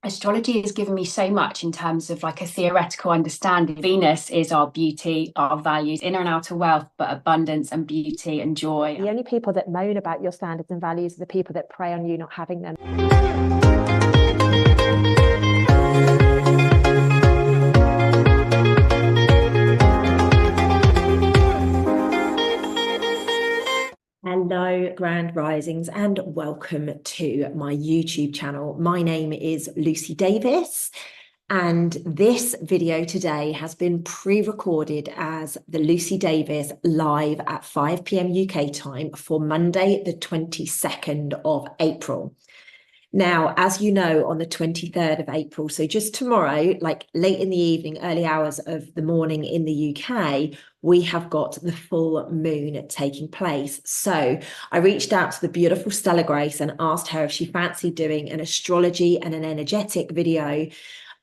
Astrology has given me so much in terms of like a theoretical understanding. Venus is our beauty, our values, inner and outer wealth, but abundance and beauty and joy. The only people that moan about your standards and values are the people that prey on you not having them. Hello, Grand Risings, and welcome to my YouTube channel. My name is Lucy Davis, and this video today has been pre-recorded as the Lucy Davis live at 5 p.m. UK time for Monday, the 22nd of April. Now, as you know, on the 23rd of April, so just tomorrow, like late in the evening, early hours of the morning in the UK, we have got the full moon taking place. So I reached out to the beautiful Stella Grace and asked her if she fancied doing an astrology and an energetic video.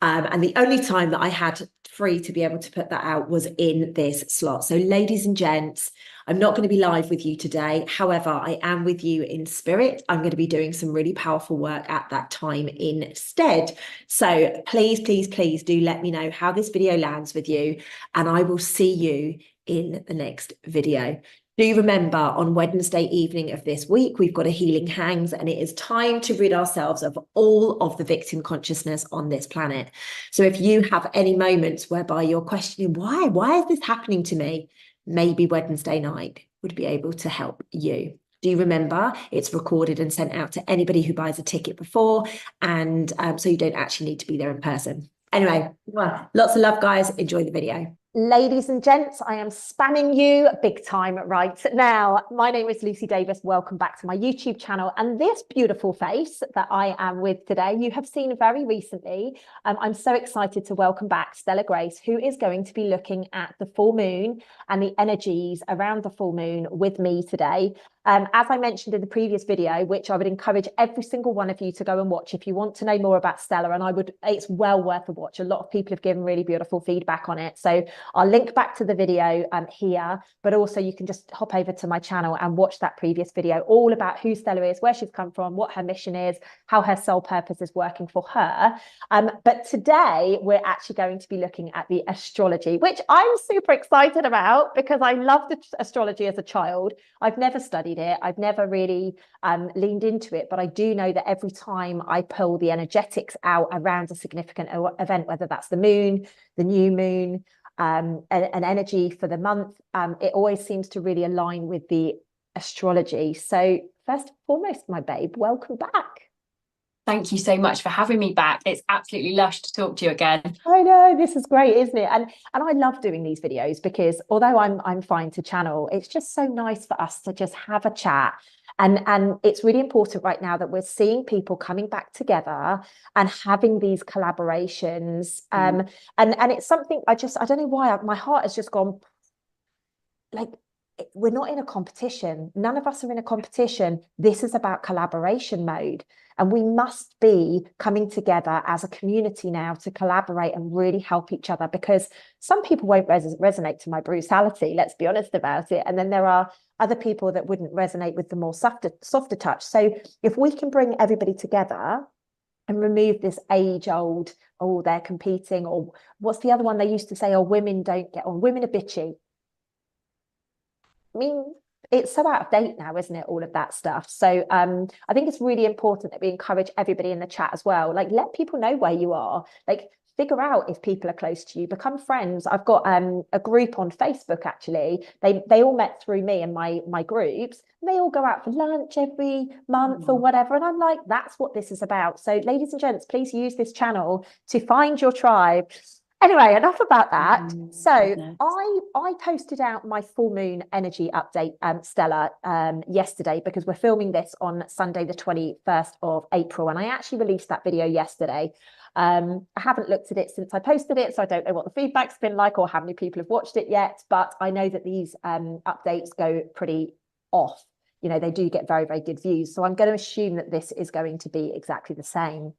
And the only time that I had free to be able to put that out was in this slot. So ladies and gents, I'm not going to be live with you today. However, I am with you in spirit. I'm going to be doing some really powerful work at that time instead. So please, please, please do let me know how this video lands with you, and I will see you in the next video. Do remember, on Wednesday evening of this week, we've got a healing hangs, and it is time to rid ourselves of all of the victim consciousness on this planet. So if you have any moments whereby you're questioning, why is this happening to me? Maybe Wednesday night would be able to help you. Do remember, it's recorded and sent out to anybody who buys a ticket before, and so you don't actually need to be there in person. Anyway, lots of love, guys. Enjoy the video. Ladies and gents, I am spamming you big time right now. My name is Lucy Davis. Welcome back to my YouTube channel. And this beautiful face that I am with today, you have seen very recently. I'm so excited to welcome back Stella Grace, who is going to be looking at the full moon and the energies around the full moon with me today. As I mentioned in the previous video, which I would encourage every single one of you to go and watch if you want to know more about Stella, and it's well worth a watch. A lot of people have given really beautiful feedback on it. So I'll link back to the video here, but also you can just hop over to my channel and watch that previous video all about who Stella is, where she's come from, what her mission is, how her soul purpose is working for her. But today we're actually going to be looking at the astrology, which I'm super excited about because I loved astrology as a child. I've never studied it. I've never really leaned into it, but I do know that every time I pull the energetics out around a significant event, whether that's the moon, the new moon, an energy for the month, it always seems to really align with the astrology. So first and foremost, my babe, welcome back. Thank you so much for having me back. It's absolutely lush to talk to you again. I know, this is great, isn't it? And I love doing these videos because although I'm fine to channel, it's just so nice for us to just have a chat. And it's really important right now that we're seeing people coming back together and having these collaborations. And it's something I don't know why my heart has just gone like, we're not in a competition. None of us are in a competition. This is about collaboration mode. And we must be coming together as a community now to collaborate and really help each other, because some people won't resonate to my brutality, let's be honest about it. And then there are other people that wouldn't resonate with the more softer touch. So if we can bring everybody together and remove this age-old, oh, they're competing, or what's the other one they used to say, oh, women don't get on, women are bitchy. I mean, it's so out of date now, isn't it? All of that stuff. So I think it's really important that we encourage everybody in the chat as well. Like, let people know where you are. Like, figure out if people are close to you, become friends. I've got a group on Facebook, actually. They all met through me and my groups. And they all go out for lunch every month or whatever. And I'm like, that's what this is about. So ladies and gents, please use this channel to find your tribe. Anyway, enough about that. So I posted out my full moon energy update, Stella, yesterday, because we're filming this on Sunday, the 21st of April. And I actually released that video yesterday. I haven't looked at it since I posted it, so I don't know what the feedback's been like or how many people have watched it yet. But I know that these updates go pretty off. You know, they do get very, very good views. So I'm going to assume that this is going to be exactly the same.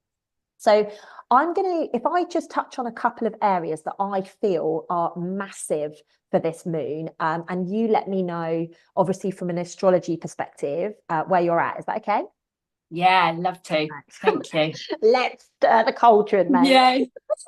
So if I just touch on a couple of areas that I feel are massive for this moon, and you let me know, obviously from an astrology perspective, where you're at. Is that okay? Yeah, love to. Thank you. Let's stir the cauldron, mate. Yeah,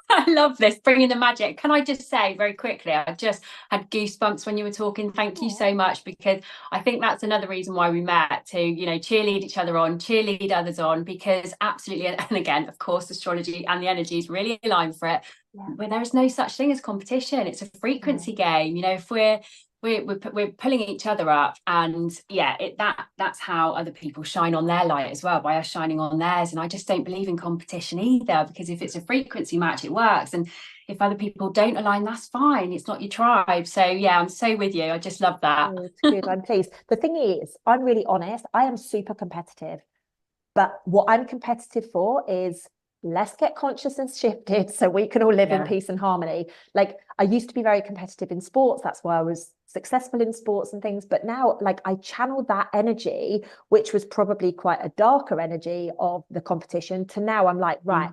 I love this, bringing the magic. Can I just say very quickly, I just had goosebumps when you were talking. Thank you so much, because I think that's another reason why we met, to, you know, cheerlead each other on, cheerlead others on, because absolutely, and again, of course, astrology and the energies really align for it. Yeah. Where there is no such thing as competition. It's a frequency game. You know, if we're pulling each other up, and yeah, that's how other people shine on their light as well, by us shining on theirs. And I just don't believe in competition either, because if it's a frequency match, it works, and if other people don't align, that's fine, it's not your tribe. So yeah, I'm so with you. I just love that. Good. I'm pleased. The thing is, I'm really honest, I am super competitive, but what I'm competitive for is, let's get conscious and shifted so we can all live in peace and harmony. Like, I used to be very competitive in sports. That's why I was successful in sports and things. But now, like, I channeled that energy, which was probably quite a darker energy of the competition, to now I'm like, right,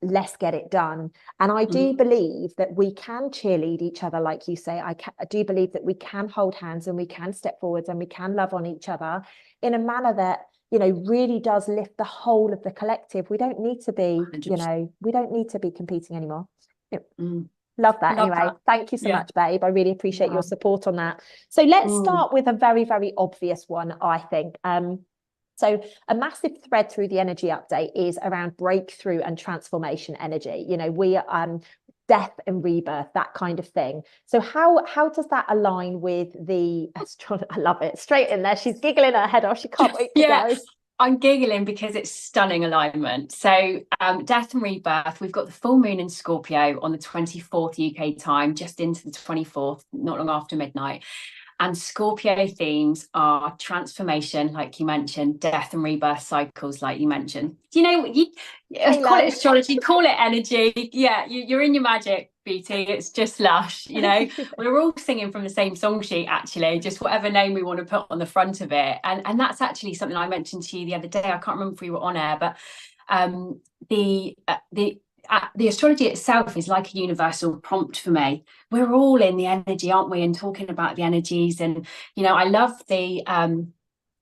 let's get it done. And I do believe that we can cheerlead each other, like you say. I do believe that we can hold hands, and we can step forwards, and we can love on each other in a manner that, you know, really does lift the whole of the collective. We don't need to be, 100%. You know, we don't need to be competing anymore. Love that. Anyway, that. Thank you so much, babe. I really appreciate your support on that. So let's start with a very, very obvious one, I think. So a massive thread through the energy update is around breakthrough and transformation energy. You know, we death and rebirth, that kind of thing. So how does that align with the astrology? I love it. Straight in there. She's giggling her head off. She can't wait to go. I'm giggling because it's stunning alignment. So death and rebirth, we've got the full moon in Scorpio on the 24th UK time, just into the 24th, not long after midnight. And Scorpio themes are transformation, like you mentioned, death and rebirth cycles, like you mentioned. You know, call it astrology, call it energy. Yeah, you're in your magic, beauty. It's just lush. You know, we're all singing from the same song sheet, actually, just whatever name we want to put on the front of it. And that's actually something I mentioned to you the other day. I can't remember if we were on air, but the astrology itself is like a universal prompt for me. We're all in the energy, aren't we? And talking about the energies, and you know, I love the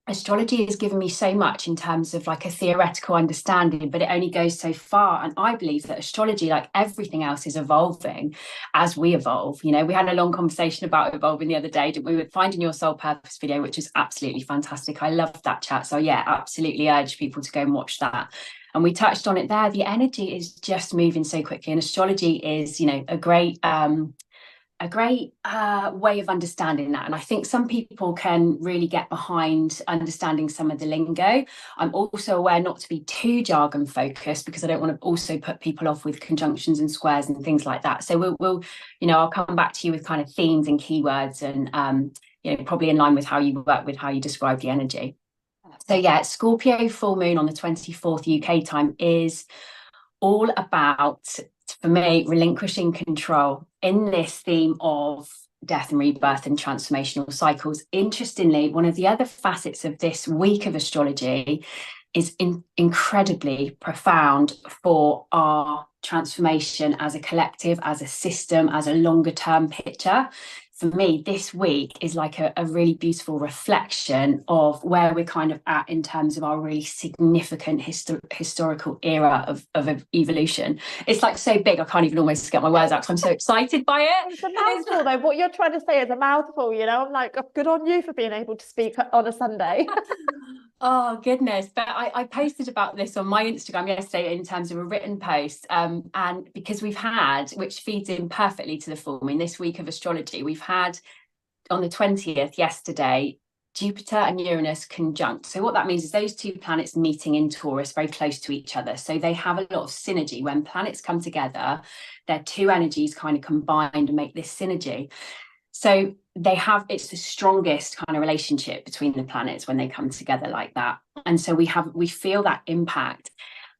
astrology has given me so much in terms of like a theoretical understanding, but it only goes so far. And I believe that astrology, like everything else, is evolving as we evolve. You know, we had a long conversation about evolving the other day, didn't we, with Finding Your Soul Purpose video, which is absolutely fantastic. I loved that chat. So yeah, absolutely urge people to go and watch that. And we touched on it there. The energy is just moving so quickly, and astrology is, you know, a great way of understanding that. And I think some people can really get behind understanding some of the lingo. I'm also aware not to be too jargon focused, because I don't want to also put people off with conjunctions and squares and things like that. So we'll you know, I'll come back to you with kind of themes and keywords, and you know, probably in line with how you work with how you describe the energy. So yeah, Scorpio full moon on the 24th UK time is all about, for me, relinquishing control in this theme of death and rebirth and transformational cycles. Interestingly, one of the other facets of this week of astrology is incredibly profound for our transformation as a collective, as a system, as a longer term picture. For me, this week is like a really beautiful reflection of where we're kind of at in terms of our really significant historical era of evolution. It's like so big, I can't even almost get my words out, because I'm so excited by it. It's a mouthful, though. What you're trying to say is a mouthful, you know. I'm like, oh, good on you for being able to speak on a Sunday. Oh goodness, but I posted about this on my Instagram yesterday in terms of a written post, and because we've had, which feeds in perfectly to the full moon, this week of astrology, we've had on the 20th yesterday Jupiter and Uranus conjunct. So what that means is those two planets meeting in Taurus very close to each other, so they have a lot of synergy. When planets come together, their two energies kind of combined and make this synergy. So it's the strongest kind of relationship between the planets when they come together like that. And so we feel that impact.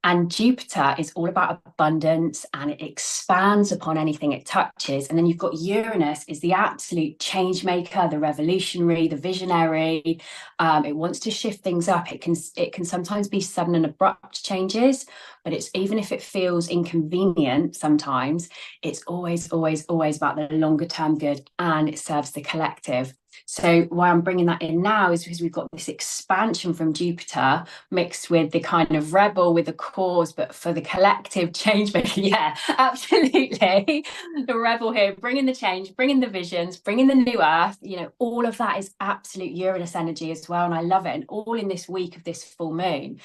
And Jupiter is all about abundance, and it expands upon anything it touches. And then you've got Uranus is the absolute change maker, the revolutionary, the visionary. It wants to shift things up. It can sometimes be sudden and abrupt changes, but it's, even if it feels inconvenient sometimes, it's always about the longer term good, and it serves the collective. So why I'm bringing that in now is because we've got this expansion from Jupiter mixed with the kind of rebel with the cause, but for the collective change making. Yeah, absolutely. The rebel here, bringing the change, bringing the visions, bringing the new earth, you know, all of that is absolute Uranus energy as well. And I love it. And all in this week of this full moon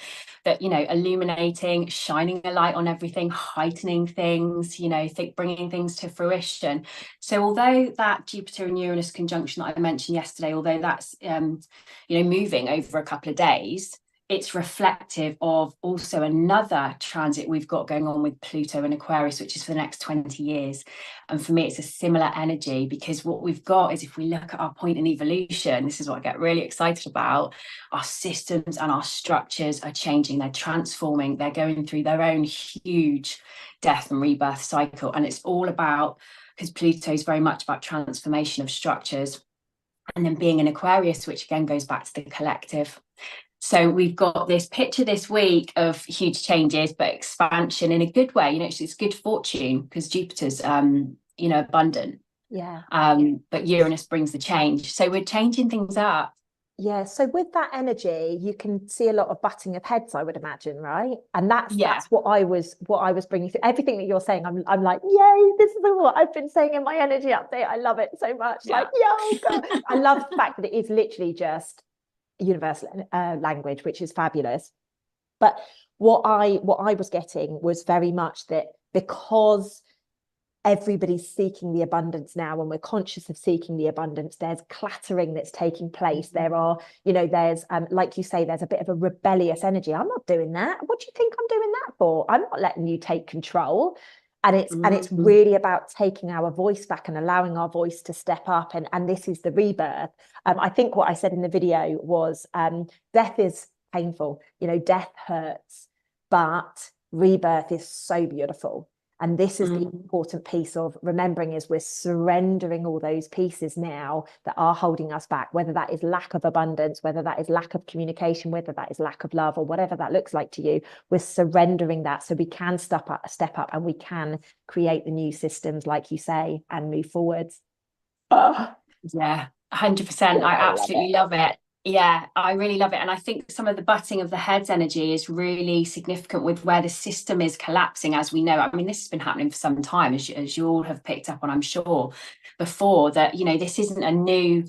that, you know, illuminating, shining a light on everything, heightening things, you know, bringing things to fruition. So although that Jupiter and Uranus conjunction that I mentioned yesterday, although that's, you know, moving over a couple of days, it's reflective of also another transit we've got going on with Pluto and Aquarius, which is for the next 20 years. And for me, it's a similar energy, because what we've got is, if we look at our point in evolution, this is what I get really excited about, our systems and our structures are changing, they're transforming, they're going through their own huge death and rebirth cycle. And it's all about, because Pluto is very much about transformation of structures, and then being in Aquarius, which again goes back to the collective. So we've got this picture this week of huge changes, but expansion in a good way. You know, it's good fortune, because Jupiter's, you know, abundant. Yeah. But Uranus brings the change. So we're changing things up. Yeah, so with that energy, you can see a lot of butting of heads, I would imagine, right? And that's what I was bringing through. Everything that you're saying, I'm like, yay! This is what I've been saying in my energy update. I love it so much. Yeah. Like, yo, God. I love the fact that it is literally just universal language, which is fabulous. But what I was getting was very much that, because everybody's seeking the abundance now, and we're conscious of seeking the abundance, there's clattering that's taking place. There are, you know, there's like you say, there's a bit of a rebellious energy. I'm not doing that. What do you think I'm doing that for? I'm not letting you take control. And it's really about taking our voice back and allowing our voice to step up. And this is the rebirth. I think what I said in the video was, death is painful, you know, death hurts, but rebirth is so beautiful. And this is the important piece of remembering, is we're surrendering all those pieces now that are holding us back, whether that is lack of abundance, whether that is lack of communication, whether that is lack of love, or whatever that looks like to you. We're surrendering that so we can step up and we can create the new systems, like you say, and move forwards. Yeah, 100%. I absolutely love it. Yeah, I really love it. And I think some of the butting of the heads energy is really significant with where the system is collapsing, as we know. I mean, this has been happening for some time, as you all have picked up on, I'm sure, before, that, you know, this isn't a new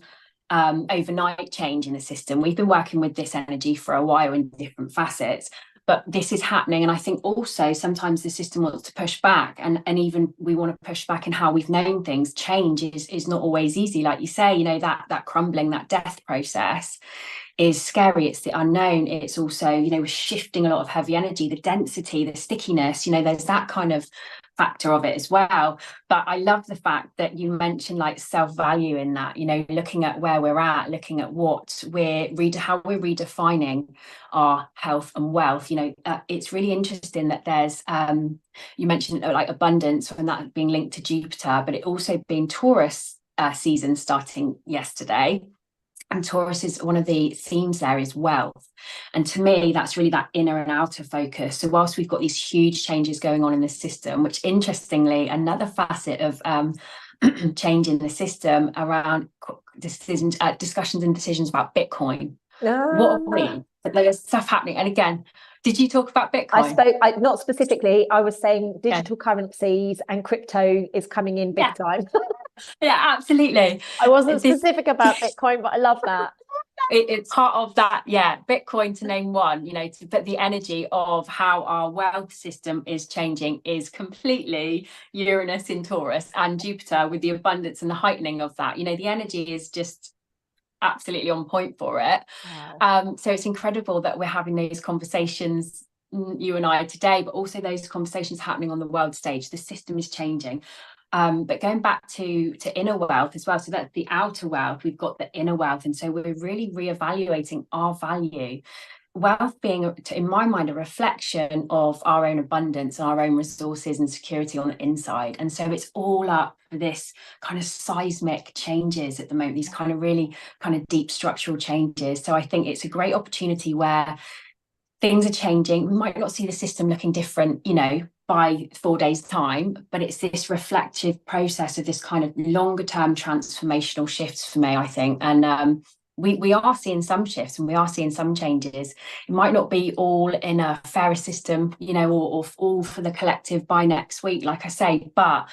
overnight change in the system. We've been working with this energy for a while in different facets, but this is happening. And I think also sometimes the system wants to push back, and even we want to push back in how we've known things. Change is not always easy. Like you say, you know, that crumbling, that death process is scary. It's the unknown. It's also, you know, we're shifting a lot of heavy energy, the density, the stickiness, you know, there's that kind of factor of it as well. But I love the fact that you mentioned like self-value in that, you know, looking at where we're at, looking at what how we're redefining our health and wealth. You know, it's really interesting that there's you mentioned like abundance, and that being linked to Jupiter, but it also being Taurus season starting yesterday. And Taurus is one of the themes there is wealth. And to me, that's really that inner and outer focus. So whilst we've got these huge changes going on in the system, which interestingly, another facet of change in the system around discussions and decisions about Bitcoin. What a point. But there's stuff happening. And again, did you talk about Bitcoin? Not specifically. I was saying digital currencies and crypto is coming in big time. Yeah, absolutely. I wasn't specific about Bitcoin, but I love that. It's part of that, yeah. Bitcoin, to name one, you know, but the energy of how our wealth system is changing is completely Uranus in Taurus, and Jupiter with the abundance and the heightening of that. You know, the energy is just absolutely on point for it. Wow. So it's incredible that we're having these conversations, you and I, today, but also those conversations happening on the world stage. The system is changing. But going back to inner wealth as well, so that's the outer wealth, we've got the inner wealth, and so we're really reevaluating our value. Wealth being, in my mind, a reflection of our own abundance, our own resources and security on the inside. And so it's all up for this kind of seismic changes at the moment, these kind of really kind of deep structural changes. So I think it's a great opportunity where things are changing. We might not see the system looking different, you know, by 4 days time, but it's this reflective process of this kind of longer term transformational shifts for me, I think. And we are seeing some shifts and we are seeing some changes. It might not be all in a fairy system, you know, or all for the collective by next week, like I say, but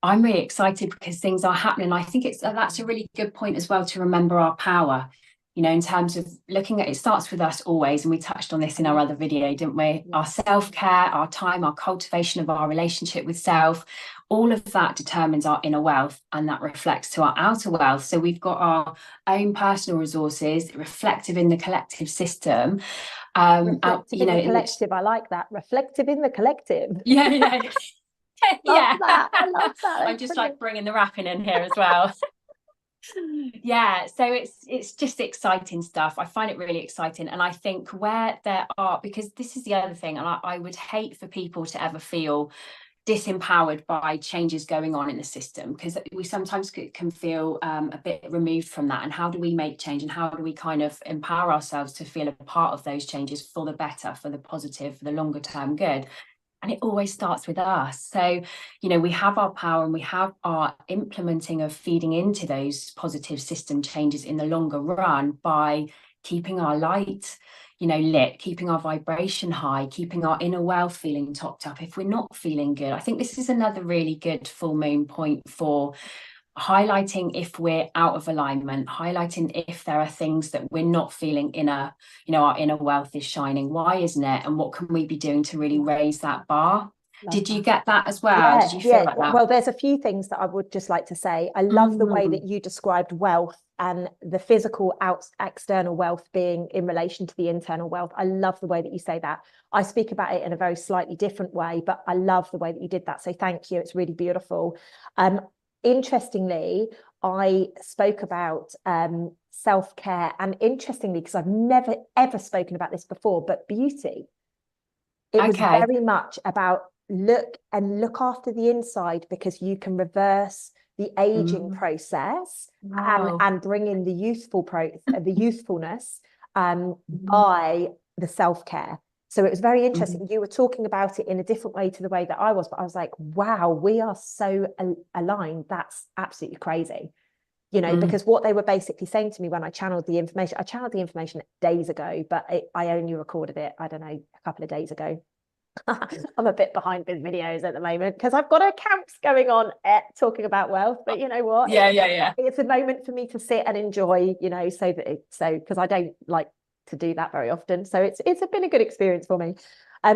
I'm really excited because things are happening. I think that's a really good point as well, to remember our power, you know, in terms of looking at, it starts with us always. And we touched on this in our other video, didn't we? Our self-care, our time, our cultivation of our relationship with self, all of that determines our inner wealth, and that reflects to our outer wealth. So we've got our own personal resources reflective in the collective system. Reflective in the collective. I like that. Reflective in the collective. Yeah. Love that. I love that. I'm just like bringing the rapping in here as well. Yeah, so it's just exciting stuff. I find it really exciting, and I think where there are, because this is the other thing, and I would hate for people to ever feel disempowered by changes going on in the system, because we sometimes can feel a bit removed from that. And how do we make change, and how do we kind of empower ourselves to feel a part of those changes for the better, for the positive, for the longer term good? And it always starts with us. So, you know, we have our power and we have our implementing of feeding into those positive system changes in the longer run by keeping our light, you know, lit, keeping our vibration high, keeping our inner wealth feeling topped up. If we're not feeling good, I think this is another really good full moon point for highlighting if we're out of alignment, highlighting if there are things that we're not feeling inner, you know, our inner wealth is shining. Why isn't it? And what can we be doing to really raise that bar? Did you get that as well? Yeah, did you feel like that? Well, there's a few things that I would just like to say. I love the way that you described wealth and the physical external wealth being in relation to the internal wealth. I love the way that you say that. I speak about it in a very slightly different way, but I love the way that you did that. So thank you. It's really beautiful. Interestingly, I spoke about self-care, and interestingly, because I've never ever spoken about this before, but beauty. It was very much about look after the inside, because you can reverse the aging process and bring in the youthfulness by the self-care. So it was very interesting. You were talking about it in a different way to the way that I was, but I was like, wow, we are so aligned. That's absolutely crazy. You know, because what they were basically saying to me when I channeled the information days ago, but I only recorded it, I don't know, a couple of days ago. I'm a bit behind with videos at the moment because I've got accounts going on talking about wealth, but you know what? It's a moment for me to sit and enjoy, you know, because I don't like to do that very often. So it's been a good experience for me.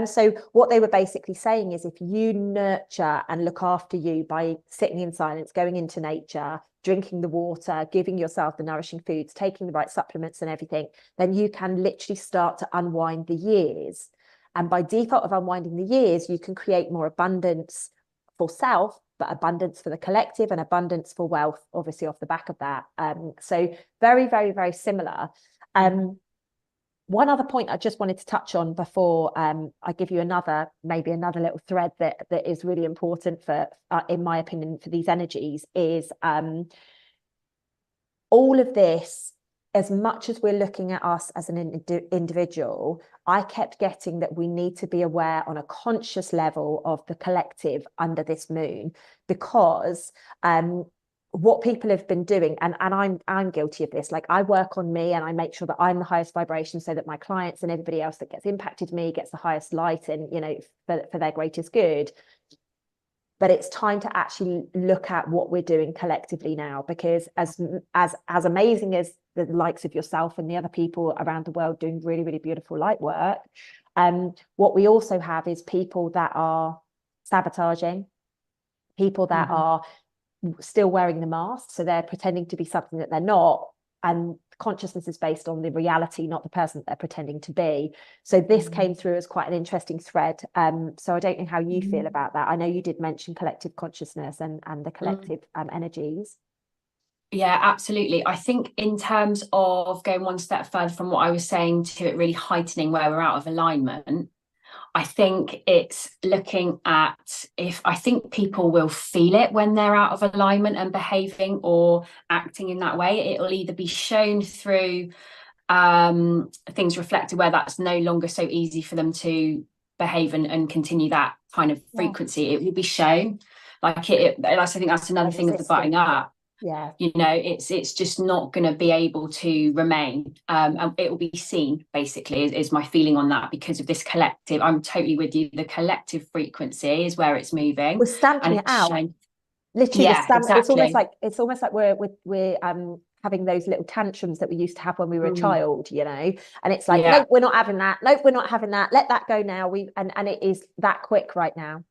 So what they were basically saying is, if you nurture and look after you by sitting in silence, going into nature, drinking the water, giving yourself the nourishing foods, taking the right supplements and everything, then you can literally start to unwind the years. And by default of unwinding the years, you can create more abundance for self, but abundance for the collective and abundance for wealth, obviously off the back of that. So very, very, very similar. One other point I just wanted to touch on before I give you maybe another little thread that is really important for, in my opinion, for these energies is all of this. As much as we're looking at us as an individual, I kept getting that we need to be aware on a conscious level of the collective under this moon, because what people have been doing, and I'm guilty of this, like I work on me and I make sure that I'm the highest vibration so that my clients and everybody else that gets impacted me gets the highest light and, you know, for their greatest good. But it's time to actually look at what we're doing collectively now, because as amazing as the likes of yourself and the other people around the world doing really, really beautiful light work, what we also have is people that are sabotaging, people that are still wearing the mask, so they're pretending to be something that they're not, and consciousness is based on the reality, not the person that they're pretending to be. So this came through as quite an interesting thread. So I don't know how you feel about that. I know you did mention collective consciousness and the collective energies. Yeah, absolutely. I think in terms of going one step further from what I was saying to it really heightening where we're out of alignment, I think it's looking at I think people will feel it when they're out of alignment and behaving or acting in that way. It'll either be shown through things reflected where that's no longer so easy for them to behave and continue that kind of frequency, it will be shown. Like I think that's another thing of the butting up. Yeah, you know, it's just not going to be able to remain, and it will be seen, basically, is my feeling on that, because of this collective. I'm totally with you. The collective frequency is where it's moving. we're stamping it out. Literally, yeah, exactly. It's almost like we're having those little tantrums that we used to have when we were a child, you know, and it's like, nope, we're not having that. Nope, we're not having that. Let that go now. And it is that quick right now.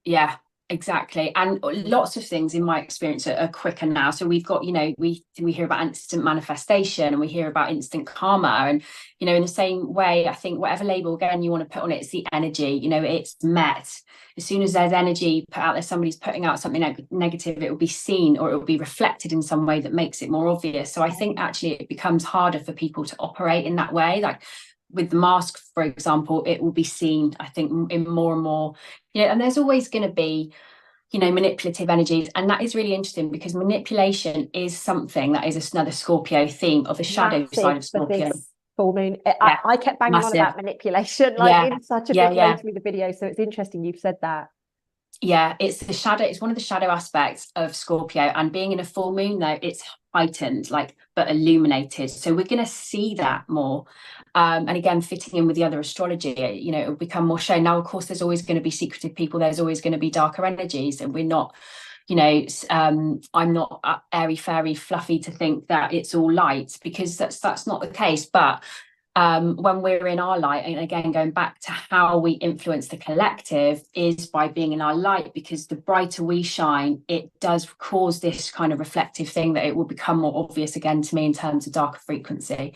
Yeah, exactly. And lots of things in my experience are quicker now. So we've got, you know, we hear about instant manifestation, and we hear about instant karma, and, you know, in the same way, I think whatever label again you want to put on it, it's the energy. You know, it's met. As soon as there's energy put out there, somebody's putting out something negative, it will be seen, or it will be reflected in some way that makes it more obvious. So I think actually it becomes harder for people to operate in that way. Like with the mask, for example, it will be seen, I think, in more and more, you know, and there's always going to be, you know, manipulative energies. And that is really interesting, because manipulation is something that is another Scorpio theme, of the shadow side of Scorpio. Full moon. I kept banging on about manipulation, like in such a big way through the video. So it's interesting you've said that. Yeah, it's the shadow. It's one of the shadow aspects of Scorpio, and being in a full moon, though, it's heightened, like, but illuminated. So we're going to see that more. And again, fitting in with the other astrology, you know, it'll become more shown. Now, of course, there's always going to be secretive people. There's always going to be darker energies, and we're not, you know, I'm not airy fairy fluffy to think that it's all light, because that's not the case. But when we're in our light, and again, going back to how we influence the collective, is by being in our light, because the brighter we shine, it does cause this kind of reflective thing that it will become more obvious again to me in terms of darker frequency.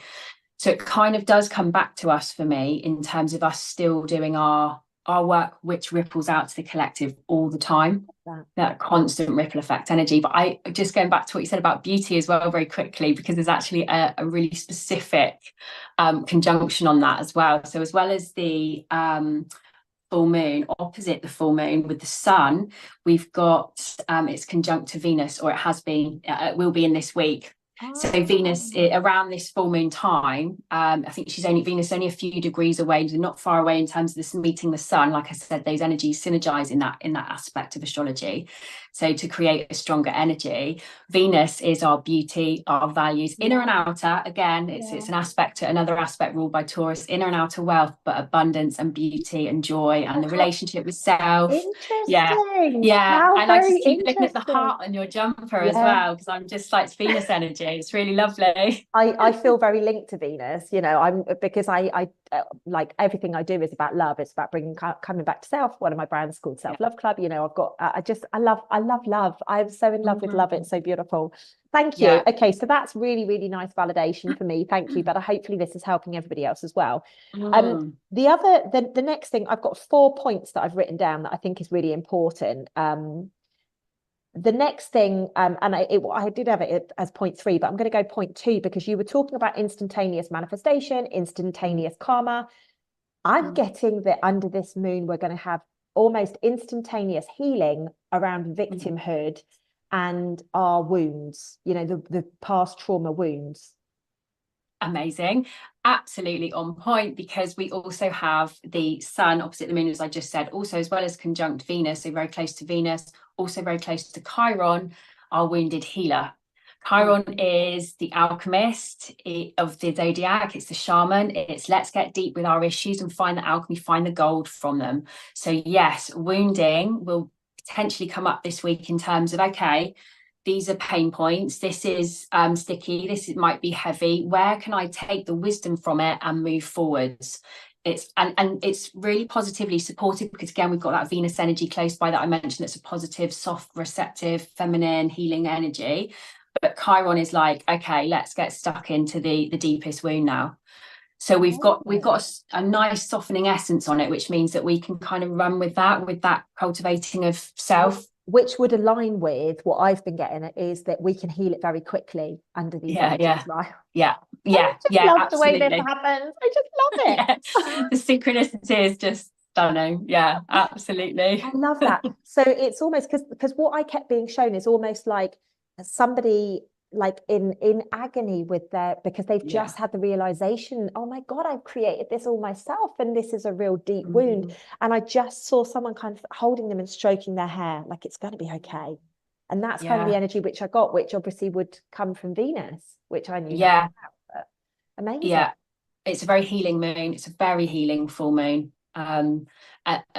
So it kind of does come back to us, for me, in terms of us still doing our work, which ripples out to the collective all the time, that constant ripple effect energy. But I just, going back to what you said about beauty as well, very quickly, because there's actually a really specific conjunction on that as well. So as well as the full moon, opposite the full moon with the sun, we've got it's conjunct to Venus, or it has been, it will be in this week. So Venus, around this full moon time, I think Venus only a few degrees away, not far away in terms of this meeting the sun. Like I said, those energies synergize in that aspect of astrology. So to create a stronger energy, Venus is our beauty, our values, inner and outer. Again, it's an aspect, another aspect ruled by Taurus, inner and outer wealth, but abundance and beauty and joy and the relationship with self. Interesting. Yeah. And I just keep looking at the heart on your jumper as well, because I'm just like, it's Venus energy. It's really lovely. I feel very linked to Venus, you know, because I like, everything I do is about love. It's about coming back to self. One of my brands called Self Love Club. You know, I've got, I love love. I'm so in love with love. It's so beautiful. Thank you. Okay, so that's really, really nice validation for me. Thank you. But hopefully this is helping everybody else as well. The next thing, I've got 4 points that I've written down that I think is really important. The next thing, and I did have it as point 3, but I'm going to go point 2, because you were talking about instantaneous manifestation, instantaneous karma. I'm getting that under this moon, we're going to have almost instantaneous healing around victimhood and our wounds, you know, the past trauma wounds. Amazing. Absolutely on point, because we also have the sun opposite the moon, as I just said, also, as well as conjunct Venus, so very close to Venus, also very close to Chiron, our wounded healer. Chiron is the alchemist of the zodiac. It's the shaman. It's let's get deep with our issues and find the alchemy, find the gold from them. So yes, wounding will potentially come up this week in terms of, okay, these are pain points. This is sticky. Might be heavy. Where can I take the wisdom from it and move forwards? It's and it's really positively supported, because again, we've got that Venus energy close by that I mentioned. It's a positive, soft, receptive, feminine, healing energy. But Chiron is like, okay, let's get stuck into the deepest wound now. So we've got a nice softening essence on it, which means that we can kind of run with that cultivating of self. Which would align with what I've been getting at, is that we can heal it very quickly under these energies, right? I love absolutely. The way this happens. I just love it. The synchronicity is just stunning. Yeah, absolutely. I love that. So it's almost because what I kept being shown is almost like somebody like in agony with their, because they've just had the realization, oh my God, I've created this all myself, and this is a real deep wound. And I just saw someone kind of holding them and stroking their hair, like it's going to be okay. And that's kind of the energy which I got, which obviously would come from Venus, which I knew about. But amazing. Yeah, it's a very healing moon. It's a very healing full moon,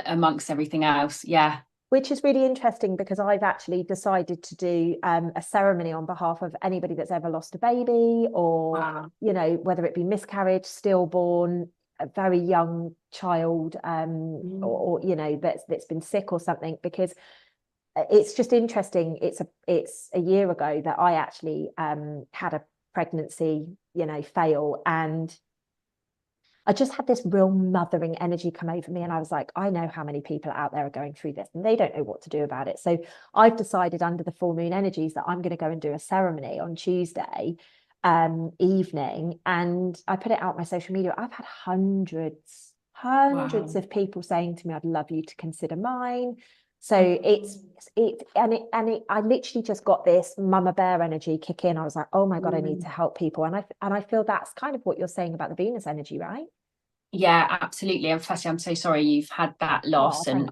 amongst everything else. Yeah. Which is really interesting, because I've actually decided to do a ceremony on behalf of anybody that's ever lost a baby, or, you know, whether it be miscarriage, stillborn, a very young child, or, you know, that's been sick or something, because it's just interesting. It's a year ago that I actually had a pregnancy, you know, fail, and I just had this real mothering energy come over me. And I was like, I know how many people out there are going through this and they don't know what to do about it. So I've decided, under the full moon energies, that I'm going to go and do a ceremony on Tuesday evening. And I put it out on my social media. I've had hundreds of people saying to me, I'd love you to consider mine. So I literally just got this mama bear energy kick in. I was like, oh my God, I need to help people. And I feel that's kind of what you're saying about the Venus energy, right? Yeah, absolutely. And firstly, I'm so sorry you've had that loss, and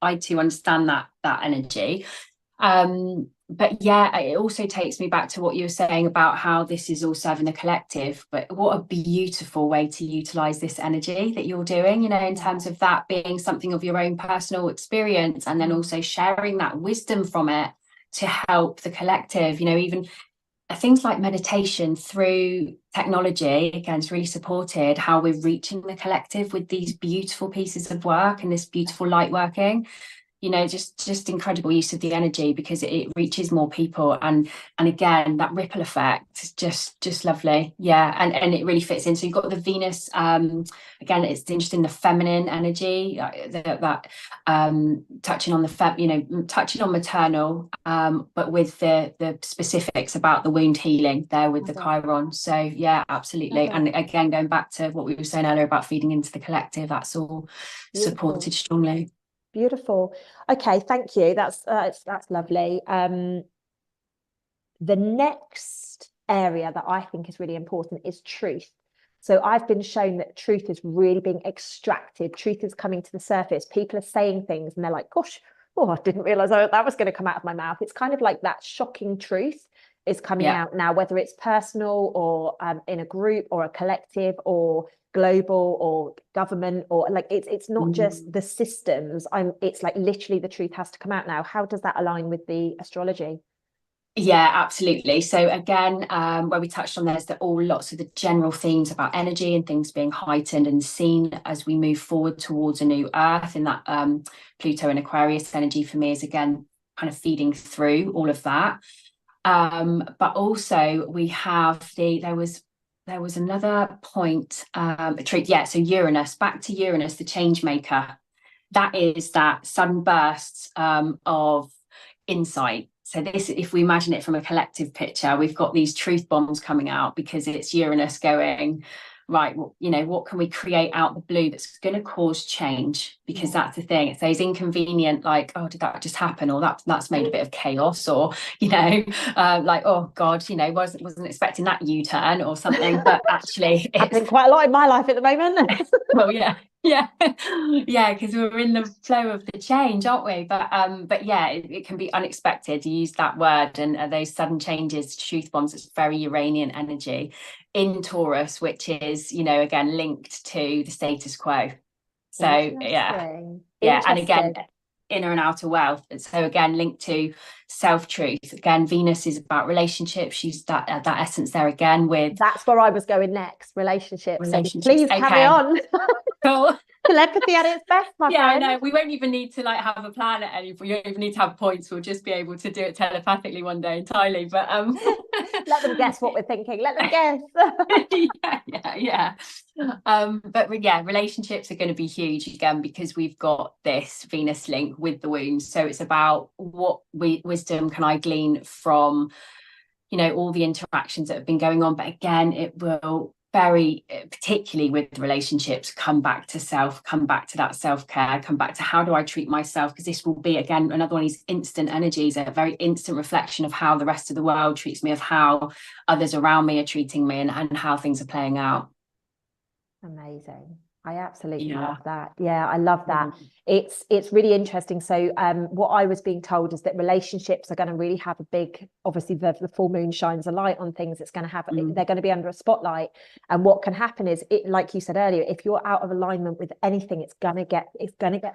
I too understand that energy. But yeah, it also takes me back to what you were saying about how this is all serving the collective. But what a beautiful way to utilize this energy that you're doing, you know, in terms of that being something of your own personal experience, and then also sharing that wisdom from it to help the collective. You know, even things like meditation through technology, again, it's really supported how we're reaching the collective with these beautiful pieces of work and this beautiful light working. You know, just incredible use of the energy, because it reaches more people, and again, that ripple effect is just lovely. Yeah, and it really fits in. So you've got the Venus, again, it's interesting, the feminine energy, that touching on touching on maternal, but with the specifics about the wound healing there with the Chiron. So yeah, absolutely. And again, going back to what we were saying earlier about feeding into the collective, that's all supported strongly. Beautiful. Okay, thank you. That's lovely. The next area that I think is really important is truth. So I've been shown that truth is really being extracted. Truth is coming to the surface. People are saying things and they're like, gosh, oh, I didn't realize that was going to come out of my mouth. It's kind of like that shocking truth is coming out now, whether it's personal or in a group or a collective or global or government, or like it's not just the systems. It's like literally the truth has to come out now. How does that align with the astrology? Yeah, absolutely. So again, where we touched on, there's lots of the general themes about energy and things being heightened and seen as we move forward towards a new Earth. And that Pluto and Aquarius energy for me is again kind of feeding through all of that. But also we have there was another point, so Uranus, back to Uranus, the change maker. That is that sudden burst of insight. So this, if we imagine it from a collective picture, we've got these truth bombs coming out because it's Uranus going, right, well, you know, what can we create out the blue that's going to cause change? Because that's the thing. It's those inconvenient, like, oh, did that just happen? Or that's made a bit of chaos, or, you know, like, oh God, you know, wasn't expecting that U-turn or something. But actually it's happening quite a lot in my life at the moment. Well, yeah, because we're in the flow of the change, aren't we? But yeah, it can be unexpected. You use that word, and those sudden changes, truth bombs. It's very Uranian energy in Taurus, which is, you know, again linked to the status quo. So and again, inner and outer wealth. So again, linked to self-truth. Again, Venus is about relationships. She's that essence there again with. That's where I was going next. Relationships. So please carry on. Cool. Telepathy at its best, my friend. No, we won't even need to like have a plan at any point. You don't even need to have points. We'll just be able to do it telepathically one day entirely. But let them guess what we're thinking. Let them guess. But yeah, relationships are going to be huge again, because we've got this Venus link with the wounds. So it's about what wisdom can I glean from, you know, all the interactions that have been going on. But again, it will very, particularly with relationships, come back to self, come back to that self-care, come back to how do I treat myself, because this will be, again, another one of these instant energies, a very instant reflection of how the rest of the world treats me, of how others around me are treating me, and how things are playing out. Amazing. I absolutely Yeah. love that. Yeah, I love that. It's really interesting. So what I was being told is that relationships are going to really have a big, obviously the full moon shines a light on things. It's going to have, they're going to be under a spotlight. And what can happen is, it, like you said earlier, if you're out of alignment with anything, it's going to get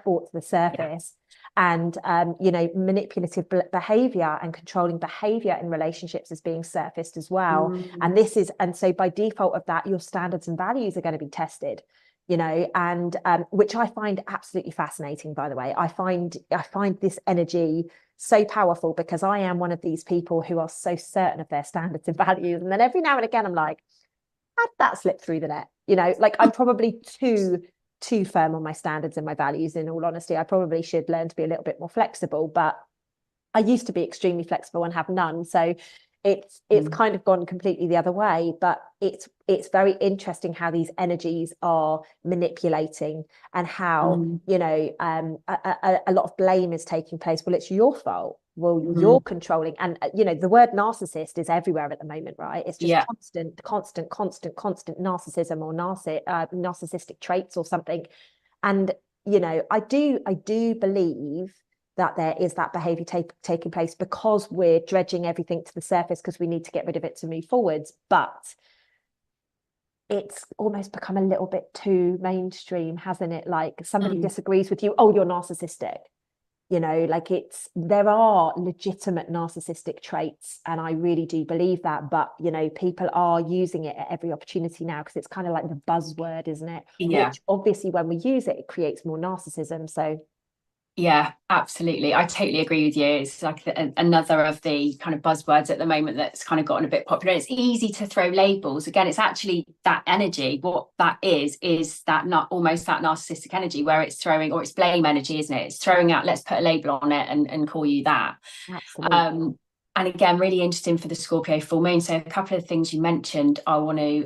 brought to the surface. And you know, manipulative behavior and controlling behavior in relationships is being surfaced as well. And so by default of that, your standards and values are going to be tested, you know, and which I find absolutely fascinating, by the way. I find this energy so powerful, because I am one of these people who are so certain of their standards and values, and then every now and again I'm like, how'd that slip through the net? You know, like I'm probably too firm on my standards and my values, in all honesty. I probably should learn to be a little bit more flexible, but I used to be extremely flexible and have none. So it's kind of gone completely the other way. But it's very interesting how these energies are manipulating, and how you know, a lot of blame is taking place. Well, it's your fault. Well, you're controlling. And you know, the word narcissist is everywhere at the moment, right? It's just constant narcissism, or narcissistic traits or something. And you know, I do believe that there is that behavior taking place, because we're dredging everything to the surface, because we need to get rid of it to move forwards. But it's almost become a little bit too mainstream, hasn't it? Like somebody disagrees with you, oh, you're narcissistic. You know, like there are legitimate narcissistic traits, and I really do believe that. But you know, people are using it at every opportunity now, because it's kind of like the buzzword, isn't it? Yeah. Which obviously, when we use it, it creates more narcissism. So yeah, absolutely. I totally agree with you. It's like another of the kind of buzzwords at the moment that's kind of gotten a bit popular. It's easy to throw labels. Again, it's actually that energy. What that is that not almost that narcissistic energy, where it's throwing, or it's blame energy, isn't it? It's throwing out, let's put a label on it and call you that. absolutely. And again, really interesting for the Scorpio full moon. So a couple of things you mentioned, I want to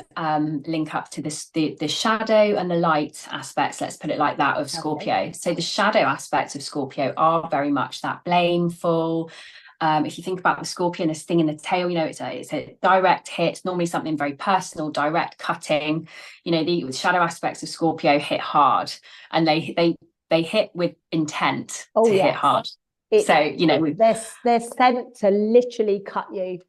link up to this, the shadow and the light aspects, let's put it like that, of Scorpio. Okay. So the shadow aspects of Scorpio are very much that blameful. If you think about the scorpion, this thing in the tail, you know, it's a direct hit, normally something very personal, direct, cutting. You know, the shadow aspects of Scorpio hit hard, and they hit with intent to hit hard. So, you know, they're sent to literally cut you.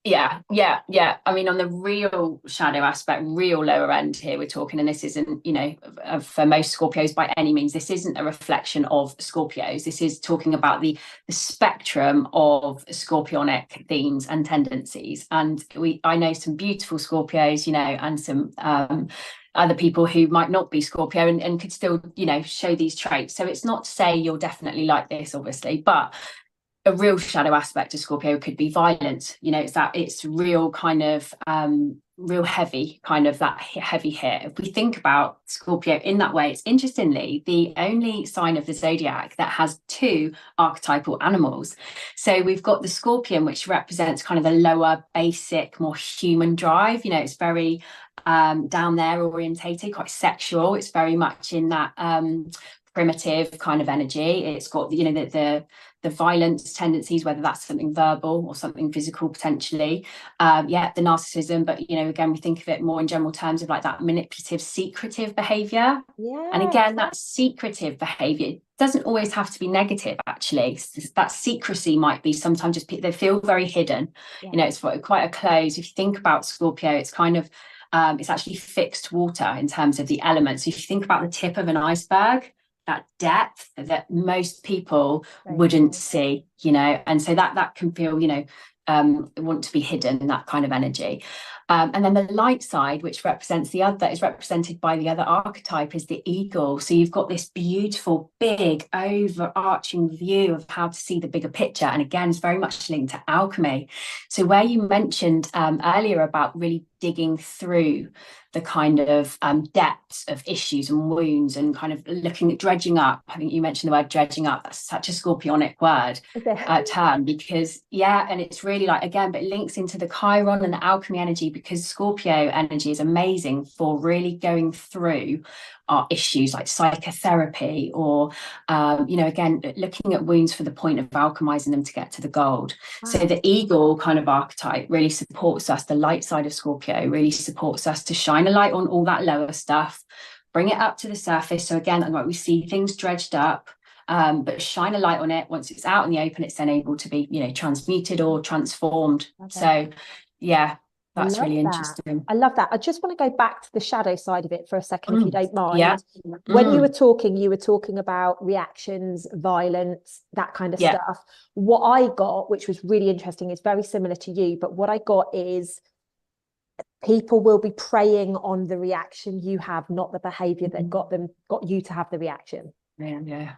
Yeah. I mean, on the real shadow aspect, real lower end here, we're talking, and this isn't, you know, for most Scorpios by any means, this isn't a reflection of Scorpios. This is talking about the spectrum of Scorpionic themes and tendencies. And I know some beautiful Scorpios, you know, and some other people who might not be Scorpio and could still, you know, show these traits. So it's not to say you're definitely like this, obviously, but a real shadow aspect of Scorpio could be violence. You know, it's real kind of real heavy, kind of that heavy hit. If we think about Scorpio in that way, it's interestingly the only sign of the zodiac that has two archetypal animals. So we've got the Scorpion, which represents kind of the lower, basic, more human drive. You know, it's very down there orientated, quite sexual. It's very much in that primitive kind of energy. It's got, you know, the violence tendencies, whether that's something verbal or something physical potentially. The narcissism, but you know, again, we think of it more in general terms of like that manipulative, secretive behavior. Yeah. And again, that secretive behavior doesn't always have to be negative, actually. That secrecy might be sometimes just they feel very hidden. Yeah. You know, it's quite a close. If you think about Scorpio, it's kind of it's actually fixed water in terms of the elements. So if you think about the tip of an iceberg, that depth that most people wouldn't see, you know, and so that can feel, you know, want to be hidden, that kind of energy. And then the light side, which represents the other, is represented by the other archetype, is the eagle. So you've got this beautiful, big, overarching view of how to see the bigger picture. And again, it's very much linked to alchemy. So where you mentioned earlier about really digging through the kind of depths of issues and wounds and kind of looking at dredging up. I think you mentioned the word dredging up. That's such a Scorpionic word term, because and it's really like, again, but it links into the Chiron and the alchemy energy, because Scorpio energy is amazing for really going through our issues like psychotherapy, or again, looking at wounds for the point of alchemizing them to get to the gold. So the eagle kind of archetype really supports us. The light side of Scorpio really supports us to shine a light on all that lower stuff, bring it up to the surface. So again, like we see things dredged up, but shine a light on it. Once it's out in the open, it's then able to be, transmuted or transformed. Okay. So yeah, that's really interesting. I love that. I just want to go back to the shadow side of it for a second, if you don't mind. Yeah. When you were talking about reactions, violence, that kind of stuff. What I got, which was really interesting, is very similar to you, but what I got is people will be preying on the reaction you have, not the behavior that got you to have the reaction. Yeah.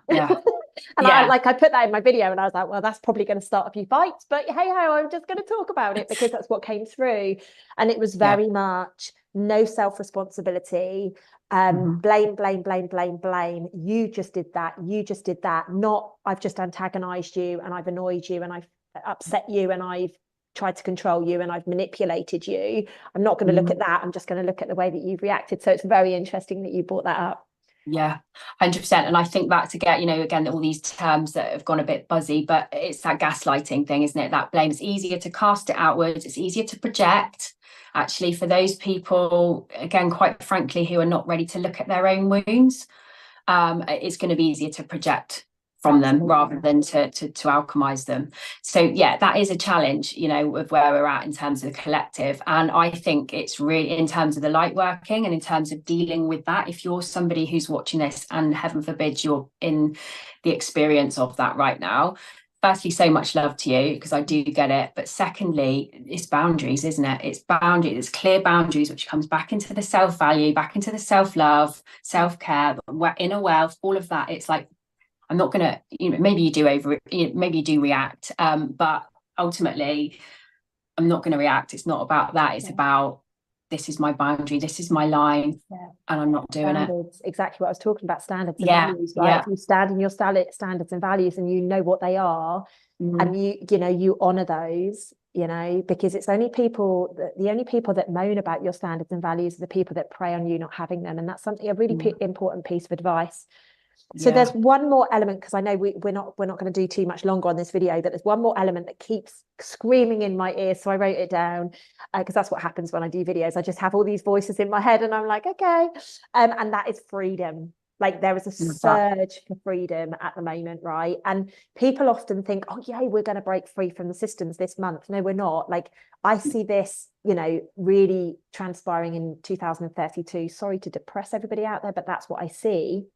And I put that in my video, and I was like, well, that's probably going to start a few fights, but hey ho, I'm just going to talk about it because that's what came through. And it was very much no self-responsibility, blame. You just did that. Not I've just antagonized you and I've annoyed you and I've upset you and I've tried to control you and I've manipulated you. I'm not going to look at that. I'm just going to look at the way that you've reacted. So it's very interesting that you brought that up. Yeah, 100%. And I think that's again, all these terms that have gone a bit buzzy, but it's that gaslighting thing, isn't it? That blame. It's easier to cast it outwards. It's easier to project. Actually, for those people, again, quite frankly, who are not ready to look at their own wounds, it's going to be easier to project from them rather than to alchemize them. So yeah, that is a challenge, of where we're at in terms of the collective. And I think it's really in terms of the light working and in terms of dealing with that. If you're somebody who's watching this and heaven forbid you're in the experience of that right now, firstly, so much love to you because I do get it. But secondly, it's boundaries, isn't it? It's boundaries, it's clear boundaries, which comes back into the self-value, back into the self-love, self-care, inner wealth, all of that. It's like, I'm not going to, maybe you do react, but ultimately I'm not going to react. It's not about that. It's about, this is my boundary, this is my line, and I'm not doing standards, it. Exactly what I was talking about, standards and values, right? You stand in your standards and values and you know what they are, and you honor those, because it's only the only people that moan about your standards and values are the people that prey on you not having them. And that's something, a really important piece of advice. So there's one more element, because I know we're not going to do too much longer on this video, but there's one more element that keeps screaming in my ears. So I wrote it down because that's what happens when I do videos. I just have all these voices in my head and I'm like, okay. And that is freedom. Like there is a surge for freedom at the moment, right? And people often think, oh yeah, we're going to break free from the systems this month. No, we're not. Like I see this, really transpiring in 2032. Sorry to depress everybody out there, but that's what I see.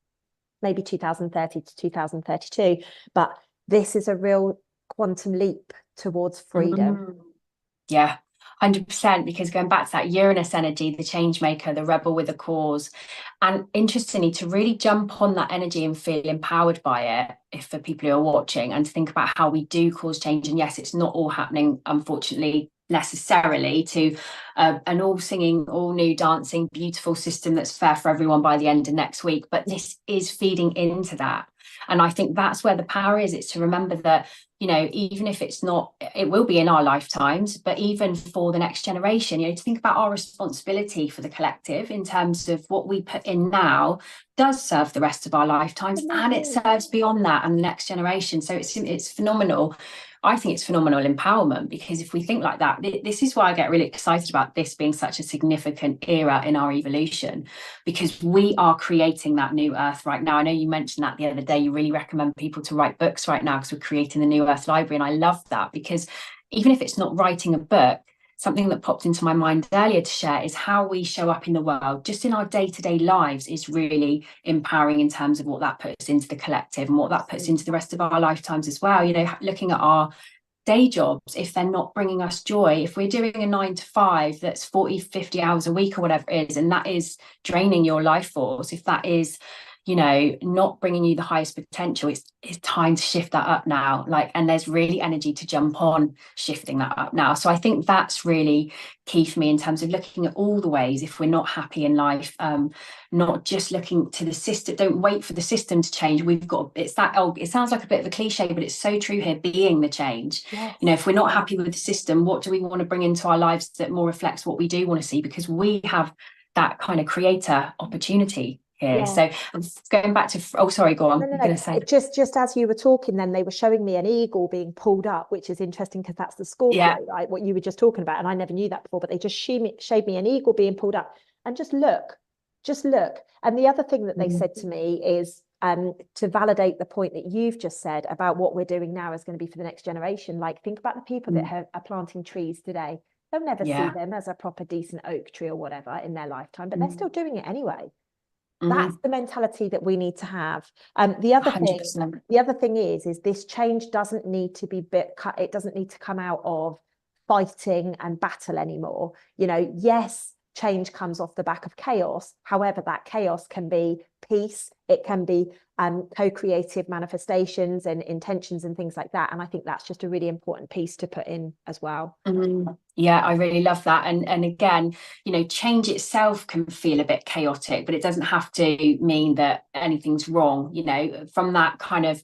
Maybe 2030 to 2032, but this is a real quantum leap towards freedom. Yeah, 100%, because going back to that Uranus energy, the change maker, the rebel with a cause, and interestingly, to really jump on that energy and feel empowered by it, if for people who are watching, and to think about how we do cause change. And yes, it's not all happening, unfortunately, necessarily to an all singing, all new dancing, beautiful system that's fair for everyone by the end of next week. But this is feeding into that. And I think that's where the power is. It's to remember that, even if it's not, it will be in our lifetimes, but even for the next generation, to think about our responsibility for the collective in terms of what we put in now does serve the rest of our lifetimes, and it serves beyond that and the next generation. So it's phenomenal. I think it's phenomenal empowerment, because if we think like that, this is why I get really excited about this being such a significant era in our evolution, because we are creating that new earth right now. I know you mentioned that the other day. You really recommend people to write books right now because we're creating the new earth library. And I love that, because even if it's not writing a book, something that popped into my mind earlier to share is how we show up in the world, just in our day-to-day lives, is really empowering in terms of what that puts into the collective and what that puts into the rest of our lifetimes as well. Looking at our day jobs, if they're not bringing us joy, if we're doing a 9 to 5 that's 40, 50 hours a week or whatever it is, and that is draining your life force, if that is you know, not bringing you the highest potential, it's time to shift that up now. Like, and there's really energy to jump on shifting that up now. So I think that's really key for me in terms of looking at all the ways, if we're not happy in life, not just looking to the system. Don't wait for the system to change. We've got, it's that, oh, it sounds like a bit of a cliche, but it's so true here, being the change. Yes. You know, if we're not happy with the system, what do we want to bring into our lives that more reflects what we do want to see? Because we have that kind of creator opportunity here. So going back to, oh, sorry, go on. No. Say. Just as you were talking, then they were showing me an eagle being pulled up, which is interesting because that's the Scorpio, right? What you were just talking about, and I never knew that before. But they just showed me an eagle being pulled up, and just look. And the other thing that they said to me is, to validate the point that you've just said about what we're doing now is going to be for the next generation. Like, think about the people that are planting trees today. They'll never see them as a proper decent oak tree or whatever in their lifetime, but they're still doing it anyway. That's the mentality that we need to have. The other thing is this change doesn't need to be it doesn't need to come out of fighting and battle anymore. You know, yes, change comes off the back of chaos. However, that chaos can be peace. It can be co-creative manifestations and intentions and things like that. And I think that's just a really important piece to put in as well. Yeah, I really love that. And again, you know, change itself can feel a bit chaotic, but it doesn't have to mean that anything's wrong. You know, from that kind of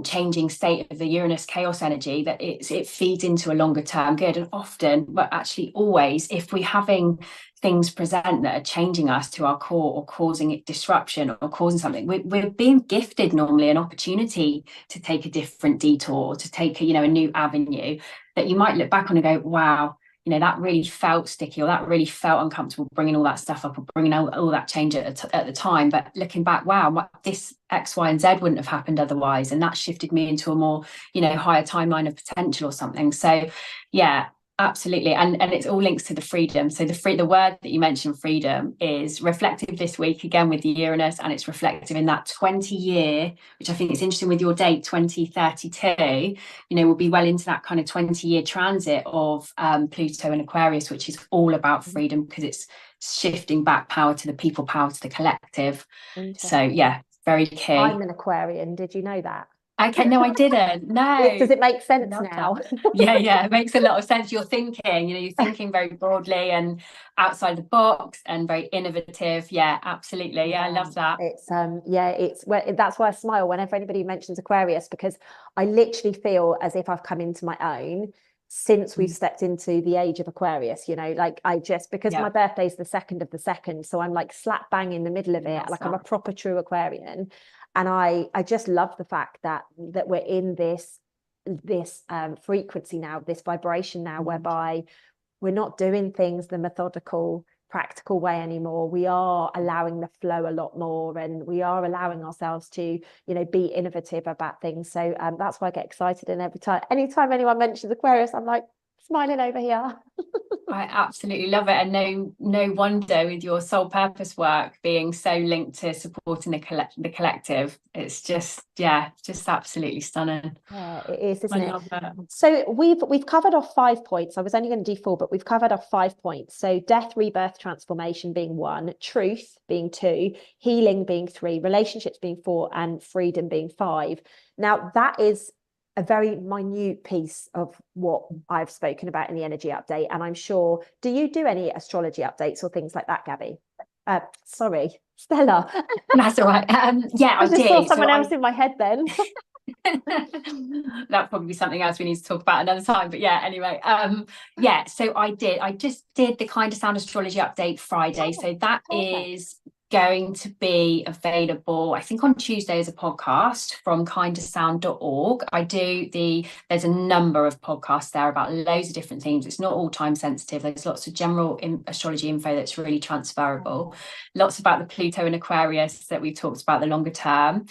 changing state of the Uranus chaos energy, that it feeds into a longer term good. And often, but actually always, if we're having things present that are changing us to our core or causing it disruption or causing something, we're being gifted normally an opportunity to take a different detour, to take a, you know, a new avenue that you might look back on and go, wow, you know, that really felt sticky, or that really felt uncomfortable, bringing all that stuff up or bringing all that change at the time. But looking back, wow, this X, Y, and Z wouldn't have happened otherwise. And that shifted me into a more, you know, higher timeline of potential or something. So yeah, absolutely. And it's all links to the freedom. So the word that you mentioned, freedom, is reflective this week again with the Uranus, and it's reflective in that 20-year, which I think is interesting with your date, 2032. You know, we'll be well into that kind of 20-year transit of Pluto and Aquarius, which is all about freedom, because it's shifting back power to the people, power to the collective. So yeah, very key. I'm an Aquarian. Did you know that? Okay, no, I didn't. No. Does it make sense now? Yeah, it makes a lot of sense. You're thinking, you know, you're thinking very broadly and outside the box and very innovative. Yeah, absolutely. Yeah, I love that. It's that's why I smile whenever anybody mentions Aquarius, because I literally feel as if I've come into my own since we've stepped into the age of Aquarius. You know, like because my birthday's the 2nd of the 2nd, so I'm like slap bang in the middle of it. Like, I'm a proper true Aquarian. And I just love the fact that we're in this frequency now, this vibration now, whereby we're not doing things the methodical, practical way anymore. We are allowing the flow a lot more, and we are allowing ourselves to, you know, be innovative about things. So that's why I get excited. And anytime anyone mentions Aquarius, I'm like smiling over here. I absolutely love it. And no wonder, with your soul purpose work being so linked to supporting the collective. It's just absolutely stunning. Yeah, it is, isn't it? So we've covered off 5 points. I was only going to do 4, but we've covered off 5 points. So death, rebirth, transformation being 1, truth being 2, healing being 3, relationships being 4, and freedom being 5. Now, that is a very minute piece of what I've spoken about in the energy update. And I'm sure, do you do any astrology updates or things like that, Gabby? Sorry, Stella. That's all right. Yeah, I just saw someone else in my head then. That'll probably be something else we need to talk about another time. But yeah, anyway, so I just did the Kind of Sound astrology update Friday. So that is going to be available, I think, on Tuesday as a podcast from kindofsound.org. There's a number of podcasts there about loads of different themes. It's not all time sensitive. There's lots of general astrology info that's really transferable. Lots about the Pluto and Aquarius that we've talked about, the longer term.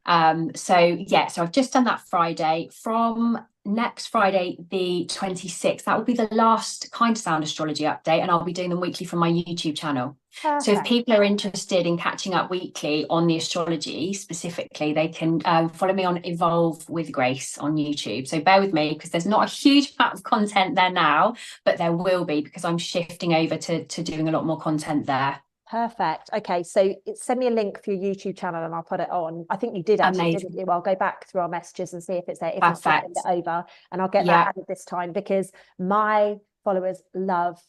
So I've just done that Friday. From next Friday, the 26th, that will be the last Kind of Sound astrology update, and I'll be doing them weekly from my YouTube channel. Perfect. So if people are interested in catching up weekly on the astrology specifically, they can follow me on Evolve with Grace on YouTube. So bear with me, because there's not a huge amount of content there now, but there will be, because I'm shifting over to doing a lot more content there. Perfect. Okay, so send me a link for your YouTube channel and I'll put it on. I think you did actually, didn't you? I'll go back through our messages and see if it's there. If not, send it over and I'll get that added this time, because my followers love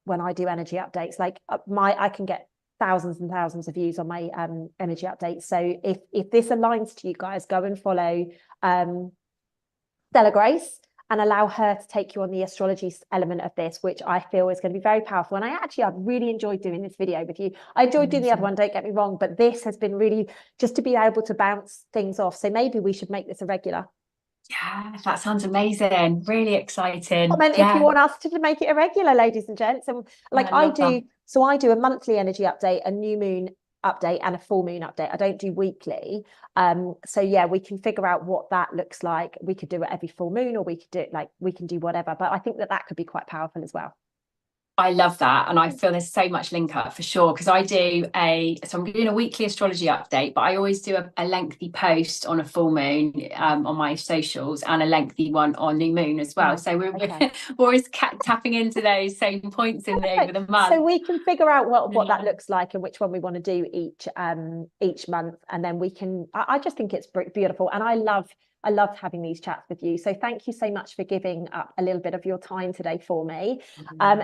when I do energy updates. Like I can get thousands and thousands of views on my energy updates. So if this aligns to you guys, go and follow Stella Grace and allow her to take you on the astrology element of this, which I feel is going to be very powerful. And I've really enjoyed doing this video with you. I enjoyed doing the other one, don't get me wrong, but this has been really just to be able to bounce things off. So maybe we should make this a regular. Yeah, that sounds amazing. Really exciting. Comment if you want us to make it a regular, ladies and gents. And like I do, so I do a monthly energy update, a new moon update and a full moon update. I don't do weekly. So yeah, we can figure out what that looks like. We could do it every full moon, or we could do it like, we can do whatever, but I think that could be quite powerful as well. I love that, and I feel there's so much link up for sure, because I'm doing a weekly astrology update, but I always do a lengthy post on a full moon on my socials, and a lengthy one on new moon as well. So we're always tapping into those same points over the month, so we can figure out what that looks like and which one we want to do each month, and then we can. I just think it's beautiful, and I love having these chats with you. So thank you so much for giving up a little bit of your time today for me.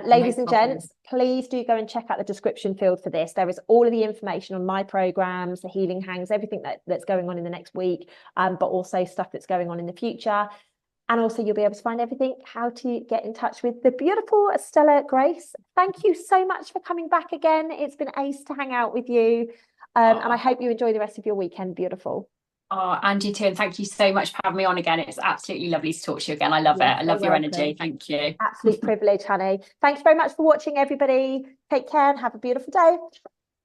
Ladies and gents, please do go and check out the description field for this. There is all of the information on my programs, the healing hangs, everything that's going on in the next week, but also stuff that's going on in the future. And also you'll be able to find everything, how to get in touch with the beautiful Stella Grace. Thank you so much for coming back again. It's been ace to hang out with you. And I hope you enjoy the rest of your weekend. Beautiful. Oh, and you too, and thank you so much for having me on again. It's absolutely lovely to talk to you again. I love it. I love your energy. Thank you. Absolute privilege, honey. Thanks very much for watching, everybody. Take care and have a beautiful day.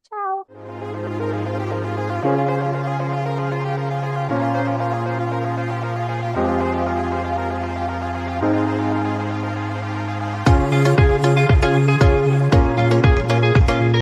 Ciao.